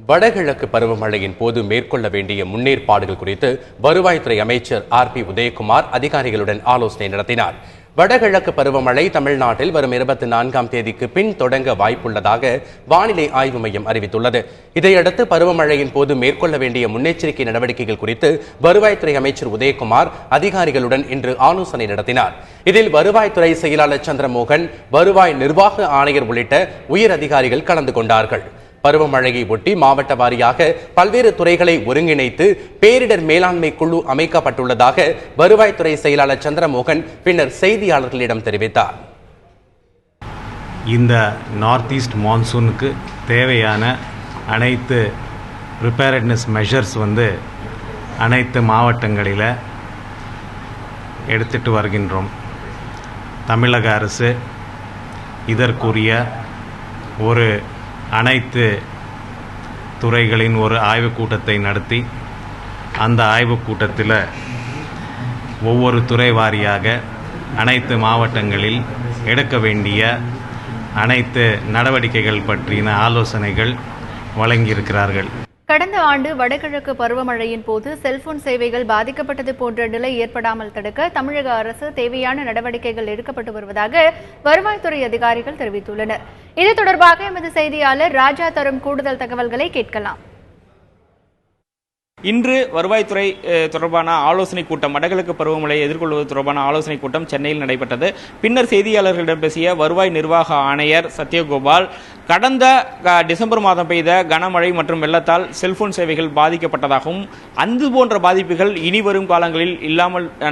வடகிழக்கு பருவமழையின் போது மேற்கொள்ள வேண்டிய முன்னேற்பாடுகள் குறித்து வருவாய்த்துறை அமைச்சர் ஆர்.பி. உதயகுமார் அதிகாரிகளுடன் ஆலோசனை நடத்தினார். வடகிழக்கு பருவமழை தமிழ்நாட்டில் வரும் 24ஆம் தேதிக்கு பின் தொடங்க வாய்ப்புள்ளதாக வானிலை ஆய்வு மையம் அறிவித்துள்ளது. இதையடுத்து பருவமழையின் போது மேற்கொள்ள வேண்டிய முன்னெச்சரிக்கை நடவடிக்கைகள் குறித்து வருவாய்த்துறை அமைச்சர் உதயகுமார் அதிகாரிகளுடன் இன்று ஆலோசனை நடத்தினார். இதில் வருவாய்த்துறை செயலாளர் சந்திரமோகன், வருவாய் நிர்வாக ஆணையர் உள்ளிட்ட உயர் அதிகாரிகள் கலந்து கொண்டார்கள். பருவமழையை ஒட்டி மாவட்ட வாரியாக பல்வேறு துறைகளை ஒருங்கிணைத்து பேரிடர் மேலாண்மை குழு அமைக்கப்பட்டுள்ளதாக வருவாய்த்துறை செயலாளர் சந்திரமோகன் பின்னர் செய்தியாளர்களிடம் தெரிவித்தார். இந்த நார்த் ஈஸ்ட் மான்சூனுக்கு தேவையான அனைத்து ப்ரிப்பேர்ட்னஸ் மெஷர்ஸ் அனைத்து மாவட்டங்களில் எடுத்துட்டு வருகின்றோம். தமிழக அரசு இதற்குரிய ஒரு அனைத்து துறைகளின் ஒரு ஆய்வுக் கூட்டத்தை நடத்தி அந்த ஆய்வுக் கூட்டத்தில் ஒவ்வொரு துறை வாரியாக அனைத்து மாவட்டங்களில் எடுக்க வேண்டிய அனைத்து நடவடிக்கைகள் பற்றின ஆலோசனைகள் வழங்கியிருக்கிறார்கள். கடந்த ஆண்டு வடகிழக்கு பருவமழையின் போது செல்போன் சேவைகள் பாதிக்கப்பட்டது போன்ற நிலை ஏற்படாமல் தடுக்க தமிழக அரசு தேவையான நடவடிக்கைகள் எடுக்கப்பட்டு வருவதாக வருவாய்த்துறை அதிகாரிகள் தெரிவித்துள்ளனர். இது தொடர்பாக எமது செய்தியாளர் ராஜா தரும் கூடுதல் தகவல்களை கேட்கலாம். இன்று வருவாய்த்துறை தொடர்பான ஆலோசனை கூட்டம், வடகிழக்கு பருவமழையை எதிர்கொள்வது தொடர்பான ஆலோசனை கூட்டம் சென்னையில் நடைபெற்றது. பின்னர் செய்தியாளர்களிடம் பேசிய வருவாய் நிர்வாக ஆணையர் சத்யகோபால், கடந்த டிசம்பர் மாதம் பெய்த கனமழை மற்றும் வெள்ளத்தால் செல்போன் சேவைகள் பாதிக்கப்பட்டதாகவும் அந்த போன்ற பாதிப்புகள் இனி வரும் காலங்களில்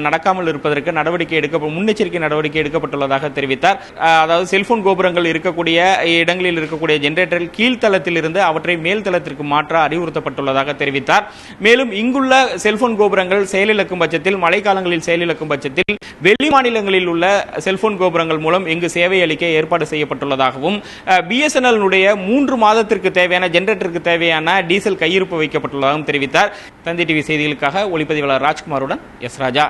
நடக்காமல் இருப்பதற்கு முன்னெச்சரிக்கை நடவடிக்கை எடுக்கப்பட்டுள்ளதாக தெரிவித்தார். அதாவது செல்போன் கோபுரங்கள் இருக்கக்கூடிய இடங்களில் இருக்கக்கூடிய ஜெனரேட்டரில் கீழ்த்தளத்தில் இருந்து அவற்றை மேல் தளத்திற்கு மாற்ற அறிவுறுத்தப்பட்டுள்ளதாக தெரிவித்தார். மேலும் இங்குள்ள செல்போன் கோபுரங்கள் செயலிழக்கும் பட்சத்தில், மழைக்காலங்களில் செயலிழக்கும் பட்சத்தில் வெளி மாநிலங்களில் உள்ள செல்போன் கோபுரங்கள் மூலம் இங்கு சேவை அளிக்க ஏற்பாடு செய்யப்பட்டுள்ளதாகவும், BSNL 3 மாதத்திற்கு தேவையான ஜெனரேட்டருக்கு தேவையான டீசல் கையிருப்பு வைக்கப்பட்டுள்ளதாகவும் தெரிவித்தார். தந்தி டிவி செய்திகளுக்காக ஒளிப்பதிவாளர் ராஜ்குமாருடன் எஸ் ராஜா.